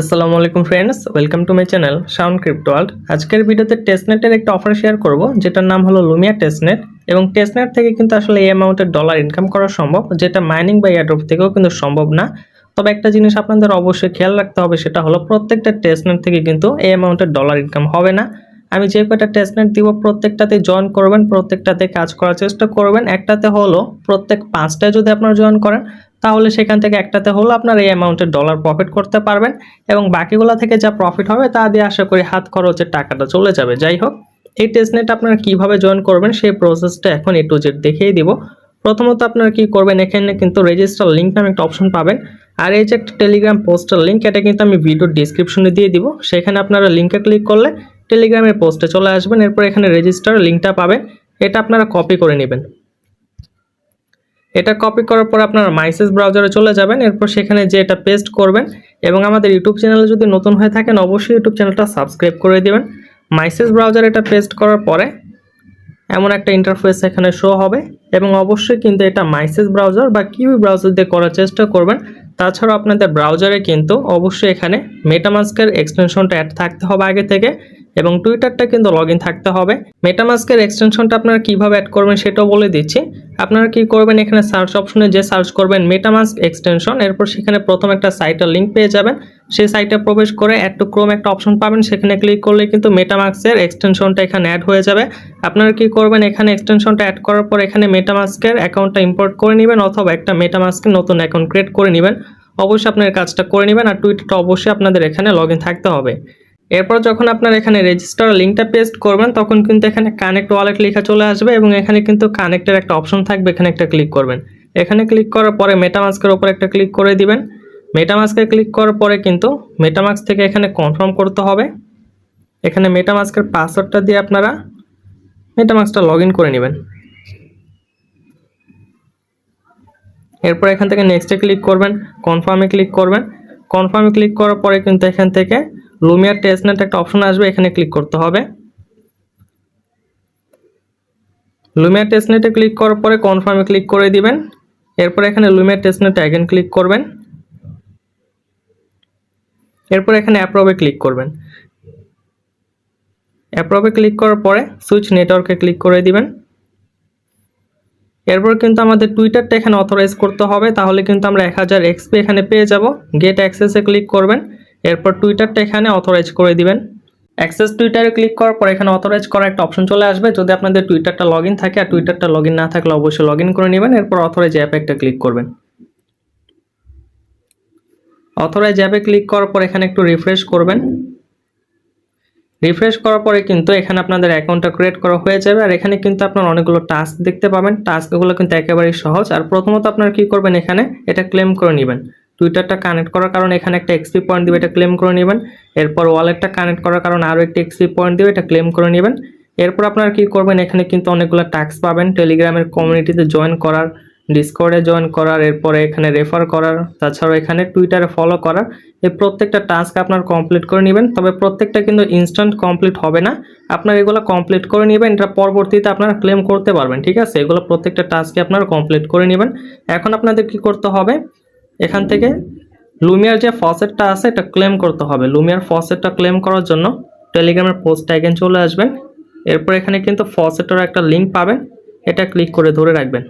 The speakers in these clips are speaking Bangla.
আসসালামু আলাইকুম friends, welcome to my channel sound crypto world. আজকের ভিডিওতে টেস্টনেটের একটা অফার শেয়ার করব, যেটার নাম হলো লুমিয়া টেস্টনেট। এবং টেস্টনেট থেকে কিন্তু আসলে এই অ্যামাউন্টের ডলার ইনকাম করা সম্ভব, যেটা মাইনিং বা এয়ারড্রপ থেকেও কিন্তু সম্ভব না। তবে একটা জিনিস আপনাদের অবশ্যই খেয়াল রাখতে হবে, সেটা হলো প্রত্যেকটা টেস্টনেট থেকে কিন্তু এই অ্যামাউন্টের ডলার ইনকাম হবে না। আমি যে কয়টা টেস্টনেট দিব প্রত্যেকটাতে জয়েন করবেন, প্রত্যেকটাতে কাজ করার চেষ্টা করবেন। একটাতে হলো প্রত্যেক 5টায় যদি আপনারা জয়েন করেন, তাহলে সেখান থেকে একটাতে হলো আপনার এই অ্যামাউন্টের ডলার প্রফিট করতে পারবেন। এবং বাকিগুলো থেকে যা প্রফিট হবে তা দিয়ে আশা করি হাত খরচের টাকাটা চলে যাবে। যাই হোক, এই টেস্টনেট আপনারা কিভাবে জয়েন করবেন সেই প্রসেসটা এখন A to Z দেখিয়ে দিব। প্রথমত আপনারা কি করবেন, এখানে কিন্তু রেজিস্টার লিঙ্ক নামে একটা অপশন পাবেন। আর এই যে একটা টেলিগ্রাম পোস্টের লিঙ্ক, এটা কিন্তু আমি ভিডিওর ডিসক্রিপশনে দিয়ে দিব। সেখানে আপনারা লিঙ্কে ক্লিক করলে টেলিগ্রামের পোস্টে চলে আসবেন। এরপর এখানে রেজিস্টার লিঙ্কটা পাবেন, এটা আপনারা কপি করে নেবেন। এটা কপি করার পর আপনারা মাইসেস ব্রাউজারে চলে যাবেন। এরপর সেখানে যে এটা পেস্ট করবেন, এবং আমাদের ইউটিউব চ্যানেলে যদি নতুন হয়ে থাকেন অবশ্যই ইউটিউব চ্যানেলটা সাবস্ক্রাইব করে দিবেন। মাইসেস ব্রাউজারে এটা পেস্ট করার পরে এমন একটা ইন্টারফেস এখানে শো হবে, এবং অবশ্যই কিন্তু এটা মাইসেস ব্রাউজার বা কিউই ব্রাউজার দিয়ে করার চেষ্টা করবেন। তাছাড়াও আপনাদের ব্রাউজারে কিন্তু অবশ্যই এখানে মেটামাস্কের এক্সটেনশনটা অ্যাড থাকতে হবে আগে থেকে, এবং টুইটারটা কিন্তু লগ ইন থাকতে হবে। মেটামাস্কের এক্সটেনশনটা আপনারা কীভাবে অ্যাড করবেন সেটাও বলে দিচ্ছি। আপনারা কি করবেন, এখানে সার্চ অপশনে যে সার্চ করবেন মেটামাস্ক এক্সটেনশন, এরপর সেখানে প্রথম একটা সাইটের লিঙ্ক পেয়ে যাবেন। সেই সাইটে প্রবেশ করে অ্যাড টু ক্রোম একটা অপশন পাবেন, সেখানে ক্লিক করলে কিন্তু মেটামাস্কের এক্সটেনশনটা এখানে অ্যাড হয়ে যাবে। আপনারা কি করবেন, এখানে এক্সটেনশনটা অ্যাড করার পর এখানে মেটামাস্কের অ্যাকাউন্টটা ইম্পোর্ট করে নেবেন, অথবা একটা মেটামাস্কের নতুন অ্যাকাউন্ট ক্রিয়েট করে নেবেন। অবশ্যই আপনার কাজটা করে নেবেন, আর টুইটারটা অবশ্যই আপনাদের এখানে লগ ইন থাকতে হবে। এরপর যখন আপনারা এখানে রেজিস্টার লিঙ্কটা পেস্ট করবেন, তখন কিন্তু এখানে কানেক্ট ওয়ালেট লেখা চলে আসবে, এবং এখানে কিন্তু কানেক্টের একটা অপশন থাকবে, এখানে একটা ক্লিক করবেন। এখানে ক্লিক করার পরে মেটামাস্কের উপর একটা ক্লিক করে দিবেন। মেটামাস্কে ক্লিক করার পরে কিন্তু মেটামাস্ক থেকে এখানে কনফার্ম করতে হবে। এখানে মেটামাস্কের পাসওয়ার্ডটা দিয়ে আপনারা মেটামাস্কটা লগ ইন করে নেবেন। এরপর এখান থেকে নেক্সটে ক্লিক করবেন, কনফার্মে ক্লিক করবেন। কনফার্মে ক্লিক করার পরে কিন্তু এখান থেকে লুমিয়া টেস্টনেট একটা অপশন আসবে, এখানে ক্লিক করতে হবে। লুমিয়া টেস্টনেটে ক্লিক করার পরে কনফার্মে ক্লিক করে দিবেন। এরপর এখানে লুমিয়া টেস্টনেটে অ্যাগেন ক্লিক করবেন। এরপর এখানে অ্যাপ্রুভে ক্লিক করবেন। অ্যাপ্রুভে ক্লিক করার পরে সুইচ নেটওয়ার্কে ক্লিক করে দিবেন। এরপর কিন্তু আমাদের টুইটারটা এখানে অথরাইজ করতে হবে, তাহলে কিন্তু আমরা 1000 XP এখানে পেয়ে যাব। গেট অ্যাক্সেসে ক্লিক করবেন। এরপর টুইটারটা এখানে অথরাইজ করে দিবেন। অ্যাক্সেস টুইটারে ক্লিক করার পর এখানে অথরাইজ করার একটা অপশন চলে আসবে। যদি আপনাদের টুইটারটা লগ ইন থাকে, আর টুইটারটা লগ ইন না থাকলে অবশ্যই লগ ইন করে নেবেন। এরপর অথরাইজ অ্যাপে একটা ক্লিক করবেন। অথরাইজ অ্যাপে ক্লিক করার পর এখানে একটু রিফ্রেশ করবেন। রিফ্রেশ করার পরে কিন্তু এখানে আপনাদের অ্যাকাউন্টটা ক্রিয়েট করা হয়ে যাবে। আর এখানে কিন্তু আপনার অনেকগুলো টাস্ক দেখতে পাবেন। টাস্কগুলো কিন্তু একেবারেই সহজ। আর প্রথমত আপনারা কি করবেন, এখানে এটা ক্লেম করে নেবেন। টুইটারটা কানেক্ট করার কারণে এখানে একটা এক্সপি পয়েন্ট দিবে, এটা ক্লেম করে নেবেন। এরপর ওয়ালেটটা কানেক্ট করার কারণে আরও একটা এক্সপি পয়েন্ট দিবে, এটা ক্লেম করে নেবেন। এরপর আপনারা কি করবেন, এখানে কিন্তু অনেকগুলো টাস্ক পাবেন। টেলিগ্রামের কমিউনিটিতে জয়েন করার, ডিসকর্ডে জয়েন করার, এরপরে এখানে রেফার করার, তাছাড়াও এখানে টুইটারে ফলো করার। এই প্রত্যেকটা টাস্ক আপনার কমপ্লিট করে নেবেন। তবে প্রত্যেকটা কিন্তু ইনস্ট্যান্ট কমপ্লিট হবে না, আপনার এগুলো কমপ্লিট করে নেবেন। এটা পরবর্তীতে আপনারা ক্লেম করতে পারবেন, ঠিক আছে? এগুলো প্রত্যেকটা টাস্কে আপনারা কমপ্লিট করে নেবেন। এখন আপনাদের কি করতে হবে, এখান থেকে লুমিয়ার যে ফসেটটা আছে এটা ক্লেম করতে হবে। লুমিয়ার ফসেটটা ক্লেম করার জন্য টেলিগ্রামের পোস্ট আইকন চলে আসবেন। এরপর এখানে কিন্তু ফসেটের একটা লিঙ্ক পাবেন, এটা ক্লিক করে ধরে রাখবেন।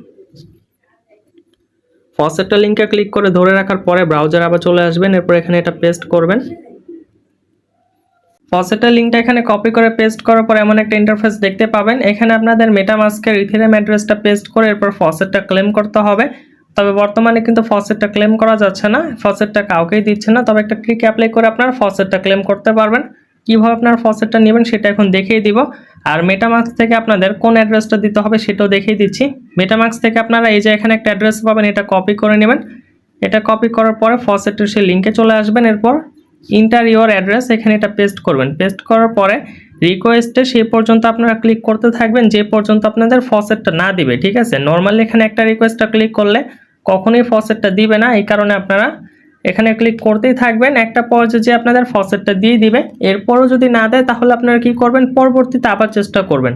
ফসেটটা লিঙ্কে ক্লিক করে ধরে রাখার পরে ব্রাউজারে আবার চলে আসবেন। এরপর এখানে এটা পেস্ট করবেন। ফসেটের লিঙ্কটা এখানে কপি করে পেস্ট করার পর এমন একটা ইন্টারফেস দেখতে পাবেন। এখানে আপনাদের মেটামাস্কের ইথেরিয়াম অ্যাড্রেসটা পেস্ট করে এরপর ফসেটটা ক্লেম করতে হবে। তবে বর্তমানে কিন্তু ফসেটটা ক্লেম করা যাচ্ছে না, ফসেটটা কাউকেই দিচ্ছে না। তবে একটা ট্রিক অ্যাপ্লাই করে আপনার ফসেটটা ক্লেম করতে পারবেন। কীভাবে আপনার ফসেটটা নেবেন সেটা এখন দেখিয়ে দিব। আর মেটামাস্ক থেকে আপনাদের কোন অ্যাড্রেসটা দিতে হবে সেটাও দেখিয়ে দিচ্ছি। মেটামাস্ক থেকে আপনারা এই যে এখানে একটা অ্যাড্রেস পাবেন, এটা কপি করে নেবেন। এটা কপি করার পরে ফসেটের সেই লিঙ্কে চলে আসবেন। এরপর ইন্টার ইওর অ্যাড্রেস, এখানে এটা পেস্ট করবেন। পেস্ট করার পরে রিকোয়েস্টে সেই পর্যন্ত আপনারা ক্লিক করতে থাকবেন যে পর্যন্ত আপনাদের ফসেটটা না দিবে, ঠিক আছে? নর্মালি এখানে একটা রিকোয়েস্টটা ক্লিক করলে কখনোই ফসেটটা দিবে না, এই কারণে আপনারা এখানে ক্লিক করতেই থাকবেন। একটা পর্যায়ে যে আপনাদের ফসেটটা দিয়ে দিবে, এরপরও যদি না দেয় তাহলে আপনারা কি করবেন, পরবর্তীতে আবার চেষ্টা করবেন।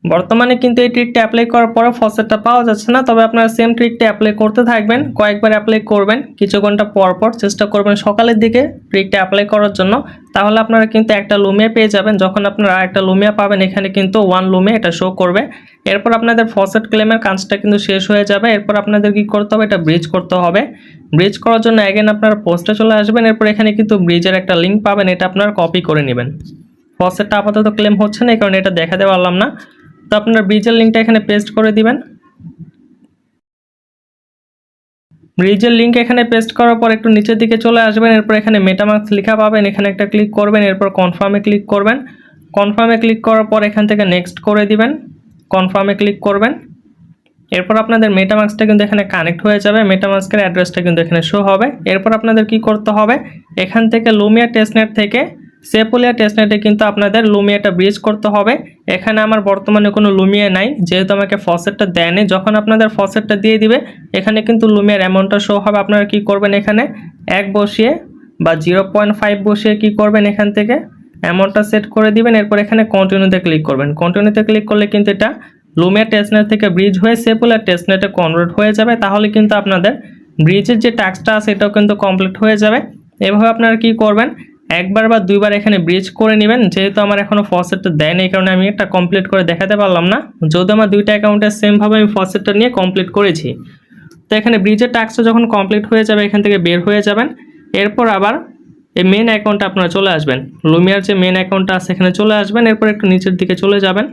বর্তমানে কিন্তু এই ট্রিকটা অ্যাপ্লাই করার পরে ফসেটটা পাওয়া যাচ্ছে না, তবে আপনারা সেম ট্রিকটা অ্যাপ্লাই করতে থাকবেন, কয়েকবার অ্যাপ্লাই করবেন, কিছু ঘন্টা পর পর চেষ্টা করবেন সকালের দিকে ট্রিকটা অ্যাপ্লাই করার জন্য। তাহলে আপনারা কিন্তু একটা লুমিয়া পেয়ে যাবেন। যখন আপনারা একটা লুমিয়া পাবেন, এখানে কিন্তু 1 লুমিয়া এটা শো করবে। এরপর আপনাদের ফসেট ক্লেমের কাজটা কিন্তু শেষ হয়ে যাবে। এরপর আপনাদের কি করতে হবে, এটা ব্রিজ করতে হবে। ব্রিজ করার জন্য অ্যাগেন আপনারা পোস্টে চলে আসবেন। এরপর এখানে কিন্তু ব্রিজের একটা লিঙ্ক পাবেন, এটা আপনারা কপি করে নেবেন। ফসেটটা আপাতত ক্লেম হচ্ছে না, এই কারণে এটা দেখাতে পারলাম না। তো আপনার ব্রিজের লিঙ্কটা এখানে পেস্ট করে দিবেন। ব্রিজের লিঙ্ক এখানে পেস্ট করার পর একটু নিচের দিকে চলে আসবেন। এরপর এখানে মেটামাস্ক লেখা পাবেন, এখানে একটা ক্লিক করবেন। এরপর কনফার্মে ক্লিক করবেন। কনফার্মে ক্লিক করার পর এখান থেকে নেক্সট করে দিবেন, কনফার্মে ক্লিক করবেন। এরপর আপনাদের মেটামাস্কটা কিন্তু এখানে কানেক্ট হয়ে যাবে, মেটামাস্কের অ্যাড্রেসটা কিন্তু এখানে শো হবে। এরপর আপনাদের কি করতে হবে, এখান থেকে লুমিয়া টেস্টনেট থেকে সেপুলিয়া টেস্টনেটে কিন্তু আপনাদের লুমিয়াটা ব্রিজ করতে হবে। এখানে আমার বর্তমানে কোনো লুমিয়া নাই, যেহেতু আমাকে ফসেটটা দেয়নি। যখন আপনাদের ফসেটটা দিয়ে দিবে, এখানে কিন্তু লুমিয়ার অ্যামাউন্টটা শো হবে। আপনারা কি করবেন, এখানে 1 বসিয়ে বা 0.5 বসিয়ে কি করবেন, এখান থেকে অ্যামাউন্টটা সেট করে দিবেন। এরপর এখানে কন্টিনিউতে ক্লিক করবেন। কন্টিনিউতে ক্লিক করলে কিন্তু এটা লুমিয়া টেস্টনেট থেকে ব্রিজ হয়ে সেপুলিয়া টেস্টনেটে কনভার্ট হয়ে যাবে। তাহলে কিন্তু আপনাদের ব্রিজের যে টাস্কটা আছে এটাও কিন্তু কমপ্লিট হয়ে যাবে। এভাবে আপনারা কি করবেন, একবার বা দুইবার এখানে ব্রিজ করে নেবেন। যেহেতু আমার এখনও ফসেটটা দেয়নি, এই কারণে আমি এটা কমপ্লিট করে দেখাতে পারলাম না। যদি আমার দুইটা অ্যাকাউন্টে সেমভাবে আমি ফসেটটা নিয়ে কমপ্লিট করেছি। তো এখানে ব্রিজের টাস্কটা যখন কমপ্লিট হয়ে যাবে, এখান থেকে বের হয়ে যাবেন। এরপর আবার এই মেন অ্যাকাউন্টে আপনারা চলে আসবেন, লুমিয়ার যে মেন অ্যাকাউন্টটা আছে এখানে চলে আসবেন। এরপর একটু নিচের দিকে চলে যাবেন।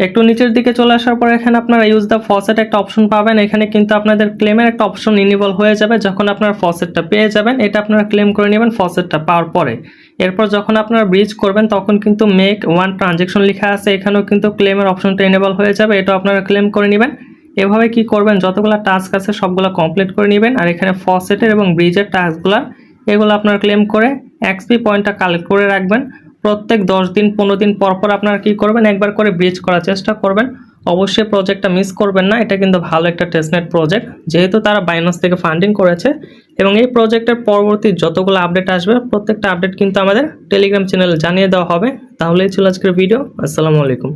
একটু নিচের দিকে চলে আসার পর এখানে আপনারা ইউজ দ্য ফসেট একটা অপশন পাবেন। এখানে কিন্তু আপনাদের ক্লেমের একটা অপশন ইনেবল হয়ে যাবে। যখন আপনারা ফসেটটা পেয়ে যাবেন, এটা আপনারা ক্লেম করে নেবেন ফসেটটা পাওয়ার পরে। এরপর যখন আপনারা ব্রিজ করবেন, তখন কিন্তু মেক 1 ট্রানজেকশন লেখা আছে, এখানেও কিন্তু ক্লেমের অপশনটা ইনেবল হয়ে যাবে, এটা আপনারা ক্লেম করে নেবেন। এভাবে কি করবেন, যতগুলো টাস্ক আছে সবগুলো কমপ্লিট করে নেবেন। আর এখানে ফসেটের এবং ব্রিজের টাস্কগুলো এগুলো আপনারা ক্লেম করে এক্সপি পয়েন্টটা কালেক্ট করে রাখবেন। প্রত্যেক 10 দিন 15 দিন পর পর আপনারা কি করবেন, একবার করে ব্রিজ করার চেষ্টা করবেন। অবশ্যই প্রজেক্টটা মিস করবেন না, এটা কিন্তু ভালো একটা টেস্টনেট প্রজেক্ট, যেহেতু তারা বাইনান্স থেকে ফান্ডিং করেছে। এবং এই প্রজেক্টের পরবর্তী যতগুলো আপডেট আসবে, প্রত্যেকটা আপডেট কিন্তু আমাদের টেলিগ্রাম চ্যানেলে জানিয়ে দেওয়া হবে। তাহলেই ছিল আজকের ভিডিও। আসসালামু আলাইকুম।